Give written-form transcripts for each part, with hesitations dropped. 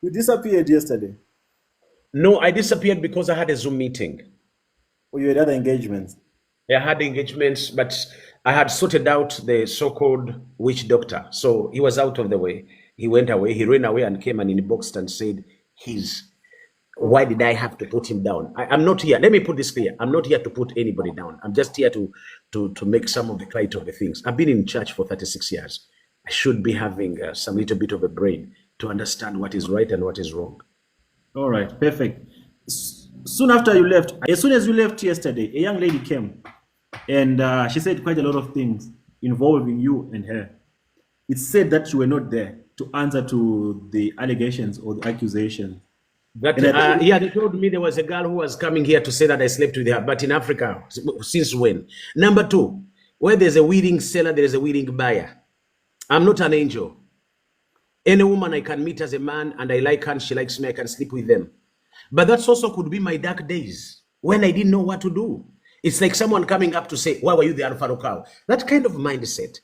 You disappeared yesterday. No, I disappeared because I had a Zoom meeting. Or you had other engagements. I had engagements, but I had sorted out the so-called witch doctor. So he was out of the way. He went away. He ran away and came and inboxed and said, why Okay. did I have to put him down? I'm not here. Let me put this clear. I'm not here to put anybody down. I'm just here to make some of the light of the things. I've been in church for 36 years. I should be having some little bit of a brain to understand what is right and what is wrong. All right. Perfect. Soon after you left, as soon as you left yesterday, a young lady came and she said quite a lot of things involving you and her. It's said that you were not there to answer to the allegations or the accusations. But And I think, yeah, they told me there was a girl who was coming here to say that I slept with her. But in Africa, since when? Number two, where there's a willing seller, there is a willing buyer. I'm not an angel. Any woman I can meet as a man and I like her and she likes me, I can sleep with them. But that's also could be my dark days when I didn't know what to do. It's like someone coming up to say, why were you the Alpha cow? That kind of mindset.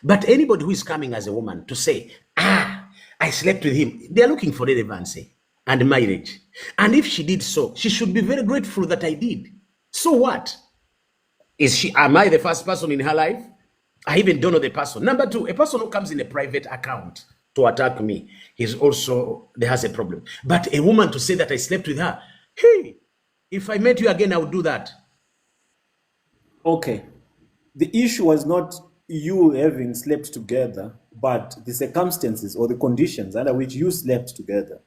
But anybody who is coming as a woman to say, I slept with him, they're looking for relevancy and marriage. And if she did so, she should be very grateful that I did. So what? Am I the first person in her life? I even don't know the person. Number two, a person who comes in a private account to attack me, there has a problem. But a woman to say that I slept with her, hey, if I met you again, I would do that. okay, the issue was not you having slept together, but the circumstances or the conditions under which you slept together.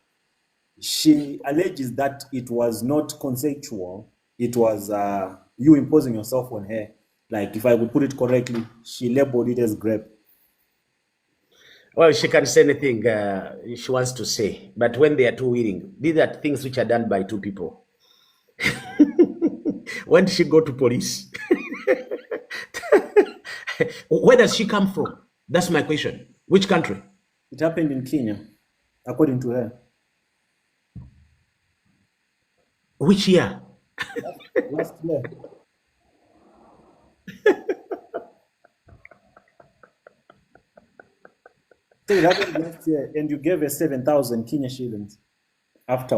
She alleges that it was not consensual. It was you imposing yourself on her. Like, if I would put it correctly, she labeled it as grape. Well, she can say anything she wants to say. But when they are two willing, these are things which are done by two people. When did she go to police? Where does she come from? That's my question. Which country? It happened in Kenya, according to her. Which year? Last year. So it happened last year, and you gave her 7,000 Kenya shillings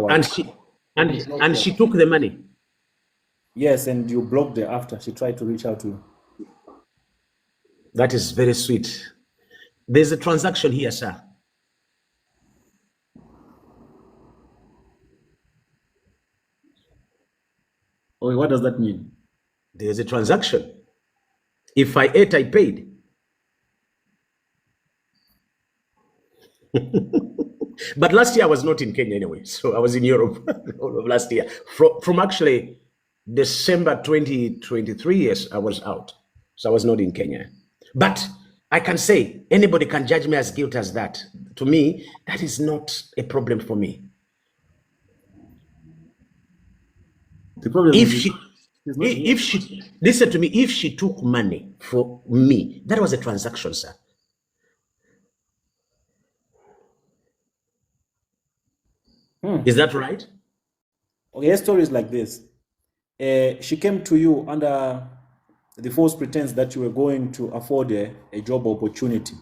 And afterwards. she And you blocked and her. she took the money. Yes, and you blocked her after she tried to reach out to you. That is very sweet. There's a transaction here, sir. Okay, what does that mean? There's a transaction. If I ate, I paid. But last year I was not in Kenya anyway, so I was in Europe all of last year. From actually December 2023, yes, I was out. So I was not in Kenya. But I can say anybody can judge me as guilty as that. To me, that is not a problem for me. The problem If is she she's not here. if she listen to me, if she took money for me, that was a transaction, sir. Is that right? Okay, her story is like this. She came to you under the false pretense that you were going to afford a job opportunity,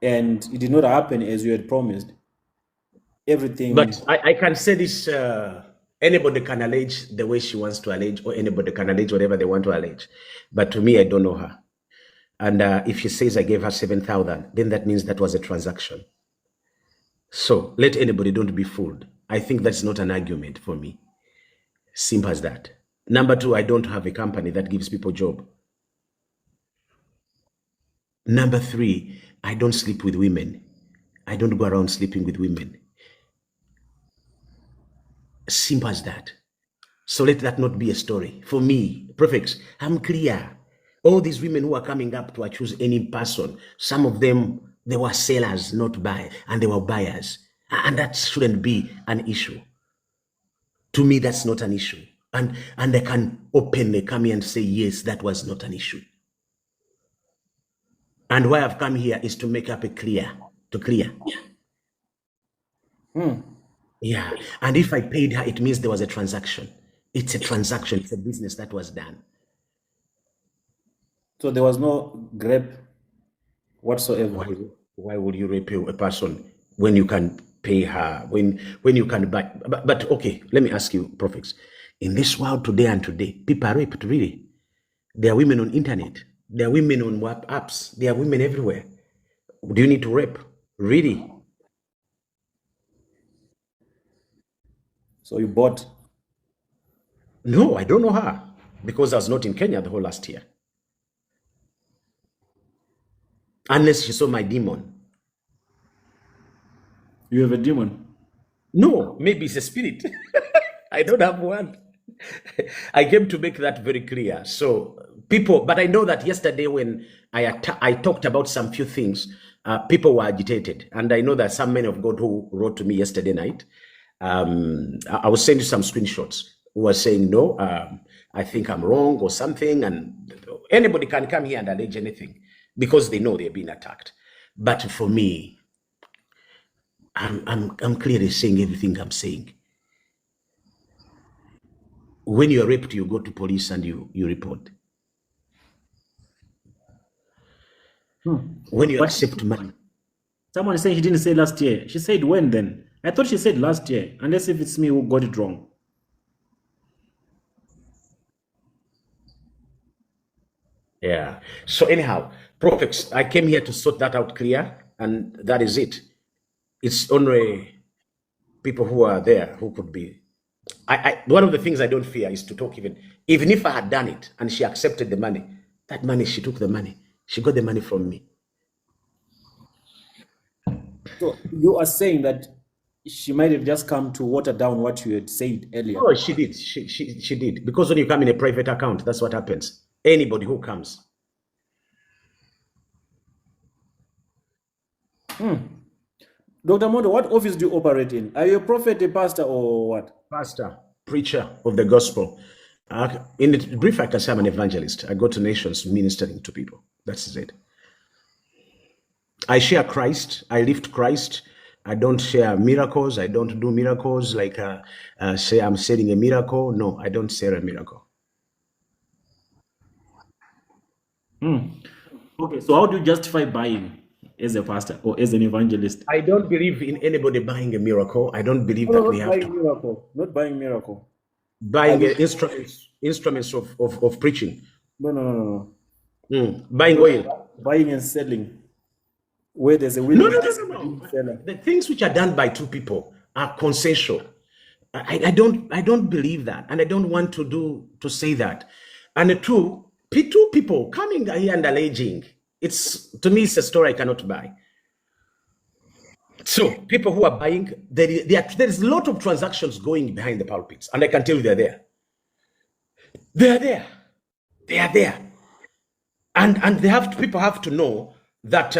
and it did not happen as you had promised. But Everything. I can say this, anybody can allege the way she wants to allege, or anybody can allege whatever they want to allege. But to me, I don't know her. And if she says I gave her 7,000, then that means that was a transaction. So let anybody, don't be fooled. I think that's not an argument for me. Simple as that. Number two, I don't have a company that gives people job. Number three, I don't sleep with women. I don't go around sleeping with women. Simple as that. So let that not be a story. For me, perfect. I'm clear. All these women who are coming up to accuse any person, some of them, they were sellers, not buyers, and they were buyers. And that shouldn't be an issue. To me, that's not an issue. And they can openly come here and say, yes, that was not an issue. And why I've come here is to make up to clear. Yeah. And if I paid her, it means there was a transaction. It's a transaction. It's a business that was done. So there was no grape whatsoever. Why, why would you rape a person when you can pay her, when you can buy. But okay, let me ask you, prophets. In this world today and today, people are raped, really. There are women on internet. There are women on WhatsApp apps. There are women everywhere. Do you need to rape? Really? So you bought. No, I don't know her because I was not in Kenya the whole last year. Unless she saw my demon. You have a demon. No, maybe it's a spirit. I don't have one. I came to make that very clear. So people, but I know that yesterday when I talked about some few things, people were agitated. And I know that some men of God who wrote to me yesterday night, I was sending some screenshots who were saying, no, I think I'm wrong or something. And anybody can come here and allege anything because they know they're being attacked. But for me, I'm clearly saying everything I'm saying. When you're raped, you go to police and you report. When you But accept money. someone is saying she didn't say last year. She said when then? I thought she said last year, unless if it's me who got it wrong. Yeah. So anyhow, prophets, I came here to sort that out clear, and that is it. It's only people who are there who could be. One of the things I don't fear is to talk even if I had done it and she accepted the money, that money, she took the money. She got the money from me. So you are saying that she might have just come to water down what you had said earlier. Oh, she did. She did. Because when you come in a private account, that's what happens. Anybody who comes. Dr. Mondo, what office do you operate in? Are you a prophet, a pastor, or what? Pastor, preacher of the gospel. In brief, I can say I'm an evangelist. I go to nations ministering to people. That's it. I share Christ. I lift Christ. I don't share miracles. I don't do miracles like say I'm selling a miracle. No, I don't sell a miracle. Okay, so how do you justify buying as a pastor or as an evangelist? I don't believe in anybody buying a miracle. I don't believe that we have to miracle. Not buying miracle. buying instruments of preaching. No. Buying oil. Buying and selling. Where there's a No, willing no, no, no, no. seller. The things which are done by two people are consensual. I don't believe that, and I don't want to say that. And the two people coming here and alleging, to me it's a story I cannot buy. So people who are buying, there is a lot of transactions going behind the pulpits, and I can tell you they're there. They are there. They are there. And people have to know that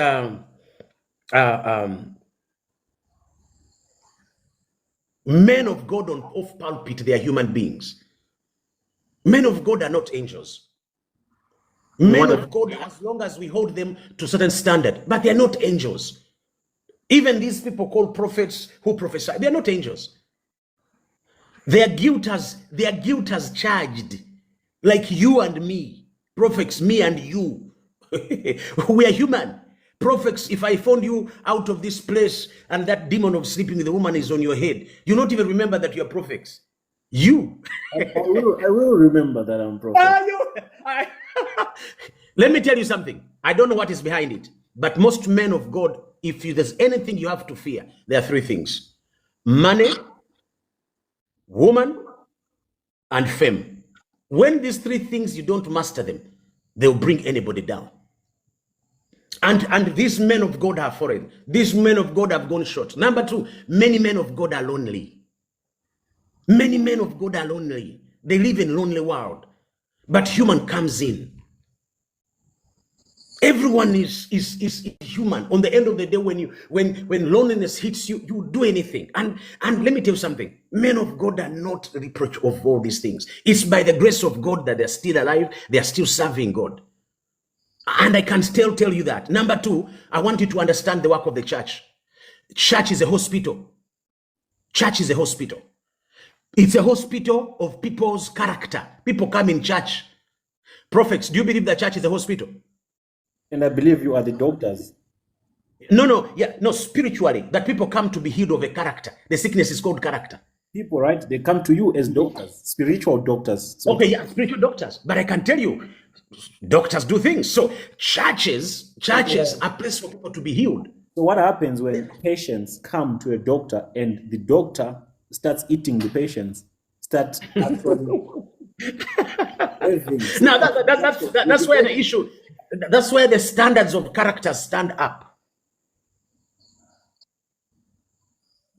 men of God on off pulpit, they are human beings. Men of God are not angels. Men of God, as long as we hold them to a certain standard, but they are not angels. Even these people called prophets who prophesy, they are not angels. Their guilt has charged, like you and me, prophets, me and you. We are human. Prophets, if I found you out of this place and that demon of sleeping with the woman is on your head, you not even remember that you're prophets. You. I will remember that I'm prophet. Let me tell you something. I don't know what is behind it, but most men of God, if there's anything you have to fear, there are three things: money, woman, and fame. When these three things, you don't master them, they'll bring anybody down. And these men of God are foreign. These men of God have gone short. Number two, many men of God are lonely. Many men of God are lonely. They live in a lonely world. But human comes in. Everyone is human. On the end of the day, when loneliness hits you, you do anything. And let me tell you something. Men of God are not reproach of all these things. It's by the grace of God that they're still alive. They are still serving God. And I can still tell you that. Number two, I want you to understand the work of the church. Church is a hospital. Church is a hospital. It's a hospital of people's character. People come in church. Prophets, do you believe that church is a hospital? And I believe you are the doctors. No, yeah, no, spiritually, that people come to be healed of a character. The sickness is called character. People, right? They come to you as doctors, spiritual doctors. So, Okay, yeah, spiritual doctors. But I can tell you, doctors do things. So churches are places for people to be healed. so what happens when patients come to a doctor and the doctor starts eating the patients, start actually having Now that's where the issue, that's where the standards of character stand up.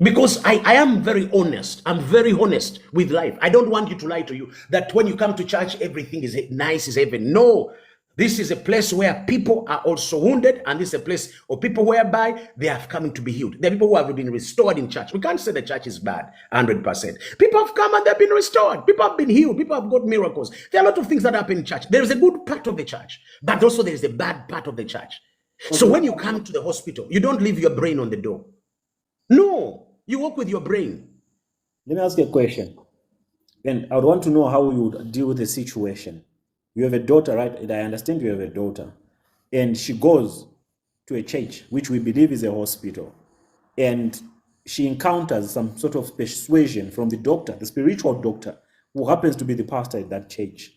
Because I am very honest. I'm very honest with life. I don't want you to lie to you that when you come to church, everything is nice, is heaven. No, this is a place where people are also wounded, and this is a place of people whereby they have come to be healed. There are people who have been restored in church. We can't say the church is bad, 100%. People have come and they've been restored. People have been healed. People have got miracles. There are a lot of things that happen in church. There is a good part of the church, but also there is a bad part of the church. So when you come to the hospital, you don't leave your brain on the door. No. You work with your brain. Let me ask you a question. And I would want to know how you would deal with the situation. You have a daughter, right? And I understand you have a daughter. And she goes to a church, which we believe is a hospital. And she encounters some sort of persuasion from the doctor, the spiritual doctor, who happens to be the pastor at that church.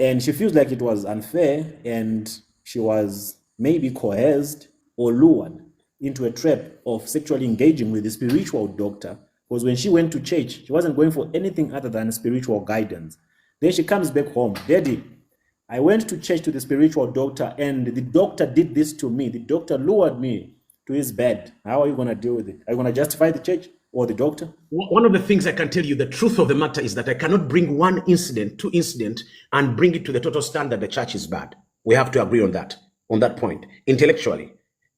And she feels like it was unfair and she was maybe coerced or lured into a trap of sexually engaging with the spiritual doctor, because when she went to church, she wasn't going for anything other than spiritual guidance. Then she comes back home. Daddy, I went to church to the spiritual doctor and the doctor did this to me. The doctor lured me to his bed. How are you going to deal with it? Are you going to justify the church or the doctor? One of the things I can tell you, the truth of the matter is that I cannot bring one incident, two incidents, and bring it to the total standard the church is bad. We have to agree on that point. Intellectually,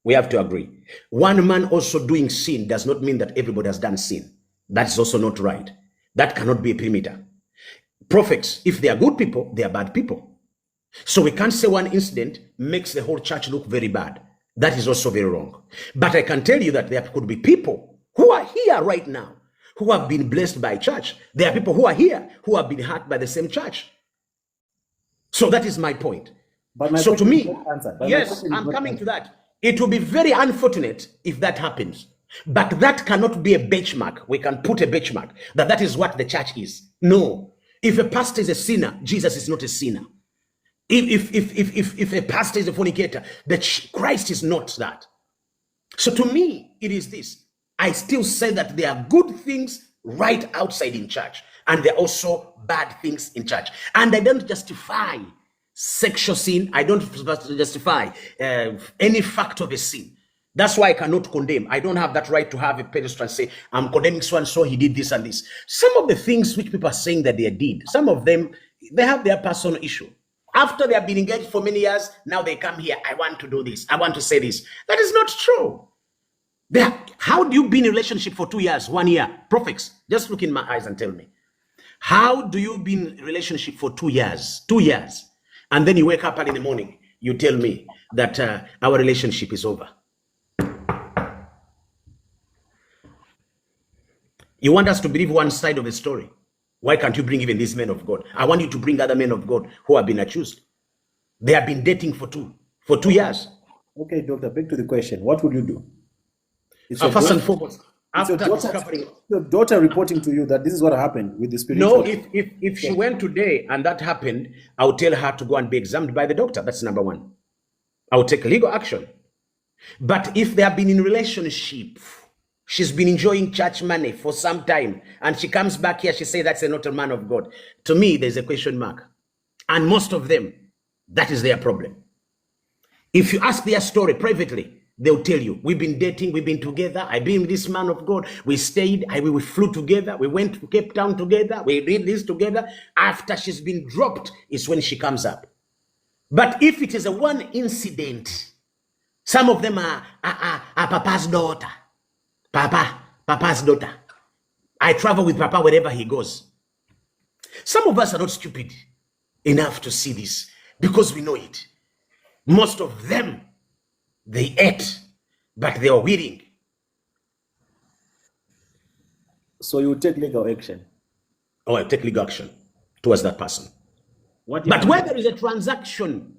we have to agree. One man also doing sin does not mean that everybody has done sin. That's also not right. That cannot be a perimeter. Prophets, if they are good people, they are bad people. So we can't say one incident makes the whole church look very bad. That is also very wrong. But I can tell you that there could be people who are here right now who have been blessed by church. There are people who are here who have been hurt by the same church. So that is my point. But my so to me, yes, I'm coming to that. It will be very unfortunate if that happens. But that cannot be a benchmark. We can put a benchmark that is what the church is. No. If a pastor is a sinner, Jesus is not a sinner. If a pastor is a fornicator, Christ is not that. So to me, it is this. I still say that there are good things right outside in church, and there are also bad things in church. And I don't justify sexual sin. I don't justify any fact of a sin. That's why I cannot condemn. I don't have that right to have a pedestal and say, I'm condemning so and so, he did this and this. Some of the things which people are saying that they did, some of them, they have their personal issue. After they have been engaged for many years, now they come here, I want to do this, I want to say this. That is not true. How do you be in a relationship for 2 years, 1 year? Prophets, just look in my eyes and tell me. How do you be in a relationship for 2 years? 2 years. And then you wake up early in the morning, you tell me that our relationship is over. You want us to believe one side of the story. Why can't you bring even these men of God? I want you to bring other men of God who have been accused. They have been dating for 2 years. Okay, doctor, back to the question. What would you do? First and foremost, after your daughter reporting to you that this is what happened with the spiritual. No, if she went today and that happened, I would tell her to go and be examined by the doctor. That's number one. I would take legal action. But if they have been in relationship, she's been enjoying church money for some time, and she comes back here, she says that's not a man of God. To me, there's a question mark. And most of them, that is their problem. If you ask their story privately, they'll tell you, we've been dating, we've been together, I've been with this man of God, we stayed, we flew together, we went to Cape Town together, we did this together. After she's been dropped is when she comes up. But if it is a one incident, some of them are Papa's daughter. Papa's daughter. I travel with Papa wherever he goes. Some of us are not stupid enough to see this because we know it. Most of them, they ate, but they are willing. So you take legal action? Oh, I take legal action towards that person. But where there is a transaction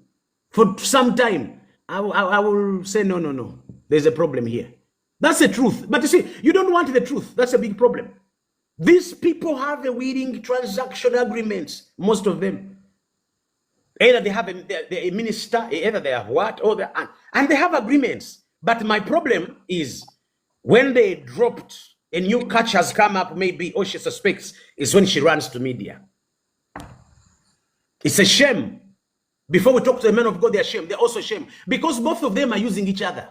for some time, I will say, no. There's a problem here. That's the truth. But you see, you don't want the truth. That's a big problem. These people have a willing transaction agreements, most of them. Either they have a minister, either they have what, or and they have agreements. But my problem is when they dropped a new catch has come up, maybe, or she suspects, is when she runs to media. It's a shame. Before we talk to the men of God, they're ashamed. They're also ashamed because both of them are using each other.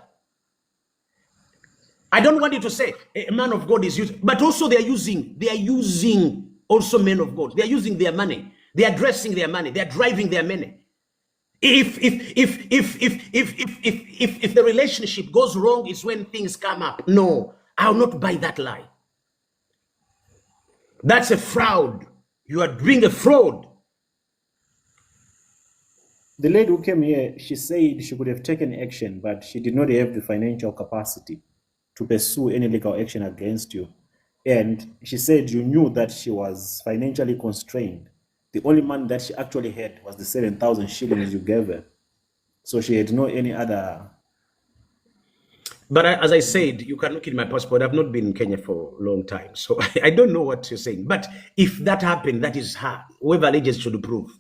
I don't want you to say a man of God is using, but also they are using also men of God. They are using their money. They are dressing their money. They are driving their money. If the relationship goes wrong, it's when things come up. No, I'll not buy that lie. That's a fraud. You are doing a fraud. The lady who came here, she said she could have taken action, but she did not have the financial capacity to pursue any legal action against you. And she said you knew that she was financially constrained. The only money that she actually had was the 7,000 shillings you gave her. So she had no any other. But as I said, you can look in my passport. I've not been in Kenya for a long time. So I don't know what you're saying. But if that happened, that is her. Whoever alleges should prove.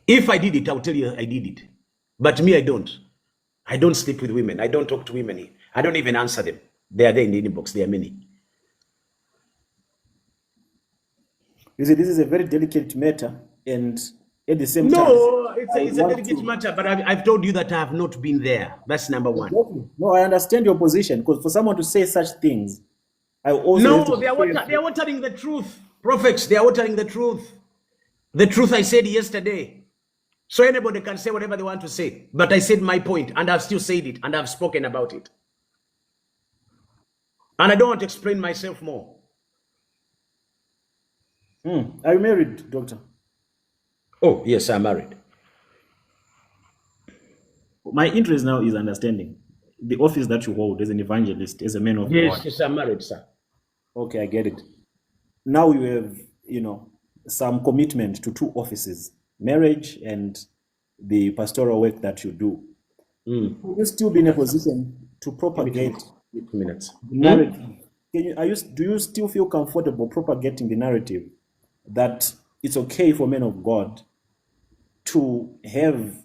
If I did it, I'll tell you I did it. But me, I don't. I don't sleep with women. I don't talk to women. I don't even answer them. They are there in the inbox. There are many. You see, this is a very delicate matter. And at the same time... No, it's a delicate matter. But I've told you that I have not been there. That's number one. No, I understand your position. Because for someone to say such things, I also... No, they are watering the truth. Prophets, they are watering the truth. The truth I said yesterday. So anybody can say whatever they want to say. But I said my point, and I've still said it, and I've spoken about it. And I don't want to explain myself more. Are you married, doctor? Oh, yes, I'm married. My interest now is understanding the office that you hold as an evangelist, as a man of God. Yes, I'm married, sir. Okay, I get it. Now you have, some commitment to two offices, marriage and the pastoral work that you do. Will you still be in a position to propagate the narrative? Do you still feel comfortable propagating the narrative that it's okay for men of God to have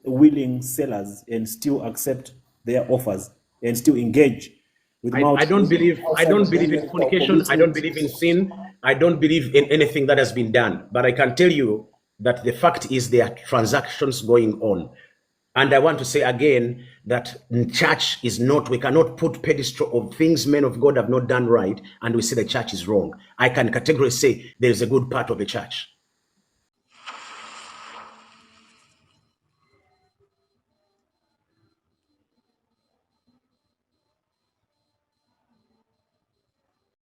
willing sellers and still accept their offers and still engage with I don't believe in fornication. I don't believe in sin. I don't believe in anything that has been done. But I can tell you that the fact is there are transactions going on. And I want to say again that church is not, we cannot put pedestal of things men of God have not done right and we say the church is wrong. I can categorically say there is a good part of the church.